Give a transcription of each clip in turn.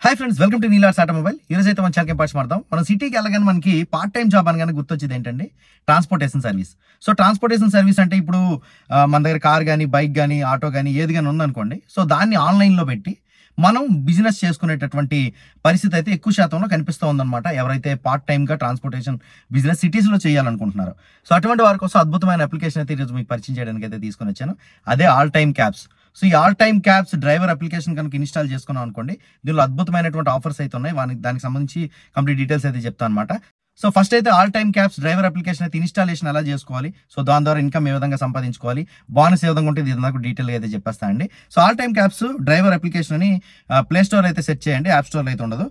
Hi friends, welcome to నీలార్స్ automobile. ఈరోజు అయితే మన ఛానల్కి పార్ట్స్ మాడదాం. మనం సిటీకి వెళ్ళగానే మనకి పార్ట్ టైం జాబ్ అనగానే గుర్తొచ్చేది ఏంటండి, transportation service. So transportation service అంటే ఇప్పుడు మన దగ్గర కార్ కానీ, బైక్ కానీ, ఆటో కానీ ఏది కానీ ఉందనుకోండి. సో దాన్ని ఆన్లైన్లో పెట్టి మనం బిజినెస్ చేసుకునేటటువంటి పరిస్థితి అయితే ఎక్కువ శాతంలో కనిపిస్తూ ఉందన్నమాట. ఎవరైతే పార్ట్ టైంగా ట్రాన్స్పోర్టేషన్ బిజినెస్ సిటీస్లో చేయాలనుకుంటున్నారో, సో అటువంటి వారి కోసం అద్భుతమైన అప్లికేషన్ అయితే ఈరోజు మీకు పరిచయం చేయడానికి అయితే తీసుకొని వచ్చాను. అదే ఆల్ టైమ్ క్యాబ్స్. సో ఈ all time cabs driver application కనుక ఇన్స్టాల్ చేసుకున్నాం అనుకోండి, దీనిలో అద్భుతమైనటువంటి ఆఫర్స్ అయితే ఉన్నాయి. దానికి సంబంధించి కంప్లీట్ డీటెయిల్స్ అయితే చెప్తాను అనమాట. సో ఫస్ట్ అయితే all time cabs driver application అయితే ఇన్స్టాలేషన్ ఎలా చేసుకోవాలి, సో దాని ద్వారా ఇన్కమ్ ఏ విధంగా సంపాదించుకోవాలి, బోనస్ ఏ విధంగా ఉంటుంది, ఇది నాకు డీటెయిల్గా అయితే చెప్పేస్తానండి. So all time cabs driver application అని ప్లే స్టోర్ అయితే సెట్ చేయండి, యాప్ స్టోర్లో అయితే ఉండదు.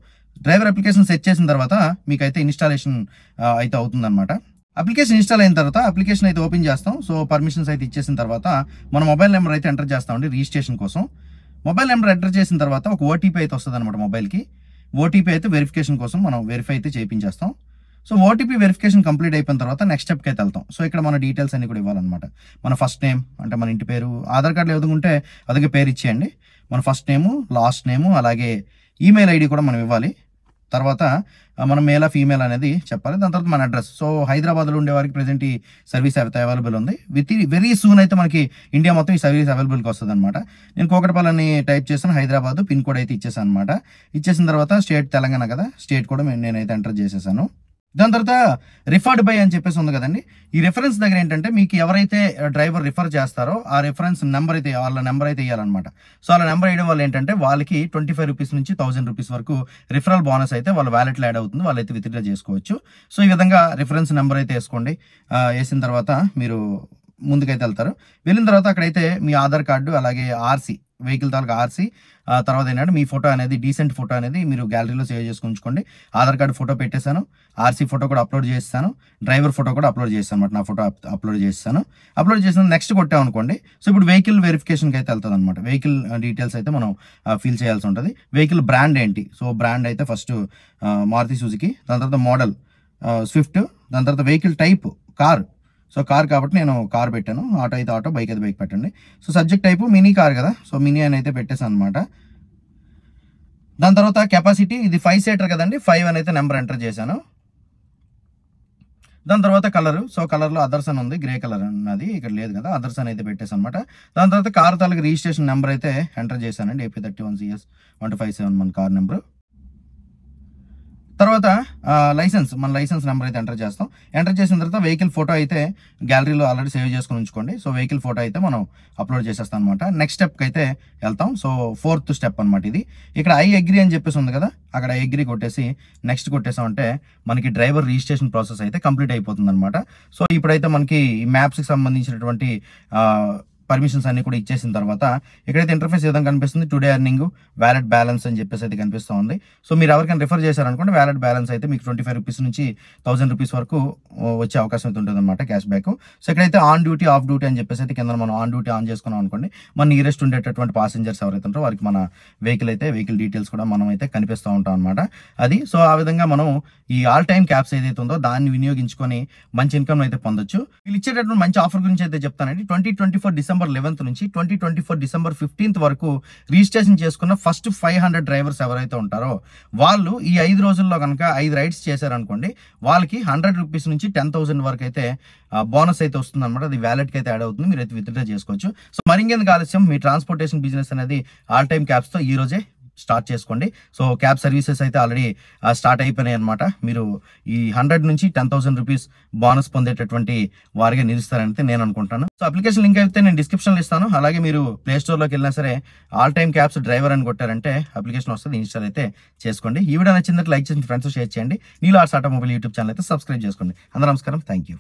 డ్రైవర్ అప్లికేషన్ సెట్ చేసిన తర్వాత మీకైతే ఇన్స్టాలేషన్ అయితే అవుతుందన్నమాట. అప్లికేషన్ ఇన్స్టాల్ అయిన తర్వాత అప్లికేషన్ అయితే ఓపెన్ చేస్తాం. సో పర్మిషన్స్ అయితే ఇచ్చేసిన తర్వాత మన మొబైల్ నెంబర్ అయితే ఎంటర్ చేస్తామండి రిజిస్ట్రేషన్ కోసం. మొబైల్ నెంబర్ ఎంటర్ చేసిన తర్వాత ఒక ఓటీపీ అయితే వస్తుంది అనమాట మొబైల్కి. ఓటీపీ అయితే వెరిఫికేషన్ కోసం మనం వెరిఫై అయితే చేయించేస్తాం. సో ఓటీపీ వెరిఫికేషన్ కంప్లీట్ అయిపోయిన తర్వాత నెక్స్ట్ స్టెప్కి అయితే వెళ్తాం. సో ఇక్కడ మన డీటెయిల్స్ అన్ని కూడా ఇవ్వాలన్నమాట. మన ఫస్ట్ నేమ్ అంటే మన ఇంటి పేరు, ఆధార్ కార్డులో ఏదో ఉంటే అదే పేరు ఇచ్చేయండి. మన ఫస్ట్ నేము, లాస్ట్ నేము, అలాగే ఈమెయిల్ ఐడి కూడా మనం ఇవ్వాలి. తర్వాత మనం మేల్ ఫీమేల్ అనేది చెప్పాలి. దాని తర్వాత మన అడ్రస్. సో హైదరాబాద్లో ఉండే వారికి ప్రెజెంట్ ఈ సర్వీస్ అయితే అవైలబుల్ ఉంది. వెరీ సూన్ అయితే మనకి ఇండియా మొత్తం ఈ సర్వీస్ అవైలబుల్కి వస్తుంది అనమాట. నేను కోకటపల్లిని టైప్ చేశాను, హైదరాబాద్ పిన్ కోడ్ అయితే ఇచ్చేసాను అనమాట. ఇచ్చేసిన తర్వాత స్టేట్ తెలంగాణ కదా, స్టేట్ కూడా నేనైతే ఎంటర్ చేసేసాను. దాని తర్వాత రిఫర్డ్ బై అని చెప్పేసి ఉంది కదండి. ఈ రెఫరెన్స్ దగ్గర ఏంటంటే మీకు ఎవరైతే డ్రైవర్ రిఫర్ చేస్తారో ఆ రెఫరెన్స్ నెంబర్ అయితే వాళ్ళ నెంబర్ అయితే ఇవ్వాలన్నమాట. సో వాళ్ళ నెంబర్ వేయడం వల్ల ఏంటంటే వాళ్ళకి 25 రూపీస్ నుంచి 1000 రూపీస్ వరకు రిఫరల్ బోనస్ అయితే వాళ్ళ వ్యాలెట్లో యాడ్ అవుతుంది. వాళ్ళైతే విత్డ్రా చేసుకోవచ్చు. సో ఈ విధంగా రిఫరెన్స్ నెంబర్ అయితే వేసుకోండి. వేసిన తర్వాత మీరు ముందుకైతే వెళ్తారు. వెళ్ళిన తర్వాత అక్కడైతే మీ ఆధార్ కార్డు, అలాగే ఆర్సీ, వెహికల్ తాలూకా ఆర్సీ, తర్వాత ఏంటంటే మీ ఫోటో అనేది డీసెంట్ ఫోటో అనేది మీరు గ్యాలరీలో సేవ్ చేసుకుని ఉంచుకోండి. ఆధార్ కార్డు ఫోటో పెట్టేశాను, ఆర్సీ ఫోటో కూడా అప్లోడ్ చేస్తాను, డ్రైవర్ ఫోటో కూడా అప్లోడ్ చేస్తాను అనమాట. నా ఫోటో అప్లోడ్ చేస్తాను. అప్లోడ్ చేసిన నెక్స్ట్ కొట్టామనుకోండి. సో ఇప్పుడు వెహికల్ వెరిఫికేషన్కి అయితే వెళ్తుంది అనమాట. వెహికల్ డీటెయిల్స్ అయితే మనం ఫిల్ చేయాల్సి ఉంటుంది. వెహికల్ బ్రాండ్ ఏంటి, సో బ్రాండ్ అయితే ఫస్ట్ మారుతి సుజుకి, దాని తర్వాత మోడల్ స్విఫ్ట్, దాని తర్వాత vehicle type car. So car కాబట్టి నేను కార్ పెట్టాను. ఆటో అయితే ఆటో, బైక్ అయితే బైక్ పెట్టండి. So subject type mini car కదా, సో మినీ అని అయితే పెట్టేసాను అనమాట. దాని తర్వాత కెపాసిటీ, ఇది 5 సీటర్ కదండి, 5 అని అయితే నెంబర్ ఎంటర్ చేశాను. దాని తర్వాత కలరు, సో కలర్లో అదర్స్ అని ఉంది, గ్రే కలర్ అన్నది ఇక్కడ లేదు కదా, అదర్స్ అని అయితే పెట్టేసాను అనమాట. దాని తర్వాత కార్ తాలూకు రిజిస్ట్రేషన్ నెంబర్ అయితే ఎంటర్ చేశానండి, AP31CS 1257 మన కార్ నెంబరు. తర్వాత లైసెన్స్, మన లైసెన్స్ నెంబర్ అయితే ఎంటర్ చేస్తాం. ఎంటర్ చేసిన తర్వాత వెహికల్ ఫోటో అయితే గ్యాలరీలో ఆల్రెడీ సేవ్ చేసుకుని ఉంచుకోండి. సో వెహికల్ ఫోటో అయితే మనం అప్లోడ్ చేసేస్తాం అనమాట. నెక్స్ట్ స్టెప్కి అయితే వెళ్తాం. సో 4th స్టెప్ అనమాట ఇది. ఇక్కడ ఐ అగ్రీ అని చెప్పేసి ఉంది కదా, అక్కడ ఐ అగ్రీ కొట్టేసి నెక్స్ట్ కొట్టేసామంటే మనకి డ్రైవర్ రిజిస్ట్రేషన్ ప్రాసెస్ అయితే కంప్లీట్ అయిపోతుంది అనమాట. సో ఇప్పుడైతే మనకి ఈ మ్యాప్స్కి సంబంధించినటువంటి పర్మిషన్స్ అన్ని కూడా ఇచ్చేసిన తర్వాత ఇక్కడైతే ఇంటర్ఫేస్ ఏదైనా కనిపిస్తుంది, టుడే ఎర్నింగ్, వ్యాలెట్ బ్యాలెన్స్ అని చెప్పేసి అయితే కనిపిస్తూ ఉంది. సో మీరు ఎవరికైనా రిఫర్ చేశారనుకోండి, వ్యాలెట్ బ్యాలెన్స్ అయితే మీకు 25 రూపీస్ నుంచి 1000 రూపీస్ వరకు వచ్చే అవకాశం అయితే ఉంటుంది అనమాట, క్యాష్ బ్యాక్. సో ఇక్కడైతే ఆన్ డ్యూటీ, ఆఫ్ డ్యూటీ అని చెప్పేసి అయితే కింద మనం ఆన్ డ్యూటీ ఆన్ చేసుకున్నాం అనుకోండి, మన నియరెస్ట్ ఉండేటటువంటి పాసెంజర్స్ ఎవరైతే ఉంటారో వారికి మన వెహికల్ డీటెయిల్స్ కూడా మనం అయితే కనిపిస్తూ ఉంటాం అనమాట. అది సో ఆ విధంగా మనం ఈ ఆల్ టైమ్ క్యాబ్స్ ఏదైతే ఉందో దాన్ని వినియోగించుకొని మంచి ఇన్కమ్ అయితే పొందొచ్చు. వీళ్ళు ఇచ్చేటటువంటి మంచి ఆఫర్ గురించి అయితే చెప్తానండి. 2024 డిసెంబర్ 11th నుంచి 2024 డిసెంబర్ 15th వరకు రిజిస్ట్రేషన్ చేసుకున్న ఫస్ట్ 500 డ్రైవర్స్ ఎవరైతే ఉంటారో వాళ్ళు ఈ 5 రోజుల్లో కనుక 5 రైడ్స్ చేశారనుకోండి, వాళ్ళకి 100 రూపీస్ నుంచి 10,000 వరకు అయితే బోనస్ అయితే వస్తుంది అనమాట. అది వ్యాలెట్కి అయితే యాడ్ అవుతుంది, మీరు అయితే విత్డ్రా చేసుకోవచ్చు. సో మరింకెందుకు ఆలస్యం, మీ ట్రాన్స్పోర్టేషన్ బిజినెస్ అనేది ఆల్ టైమ్ క్యాబ్స్తో ఈ రోజే స్టార్ట్ చేసుకోండి. సో క్యాబ్ సర్వీసెస్ అయితే ఆల్రెడీ స్టార్ట్ అయిపోయినాయి అనమాట. మీరు ఈ 100 నుంచి 10,000 రూపీస్ బోనస్ పొందేటటువంటి వారిగా నిలుస్తారని నేను అనుకుంటాను. సో అప్లికేషన్ లింక్ అయితే నేను డిస్క్రిప్షన్లో ఇస్తాను. అలాగే మీరు ప్లే స్టోర్లోకి వెళ్ళినా సరే ఆల్ టైమ్ క్యాబ్స్ డ్రైవర్ అని కొట్టారంటే అప్లికేషన్ వస్తుంది, ఇన్స్టాల్ అయితే చేసుకోండి. ఈ వీడియో నచ్చిందంటే లైక్ చేసి ఫ్రెండ్స్ షేర్ చేయండి. నీలార్స్ ఆటోమొబైల్ యూట్యూబ్ ఛానల్ అయితే సబ్స్క్రైబ్ చేసుకోండి. అందరూ నమస్కారం, థ్యాంక్ యూ.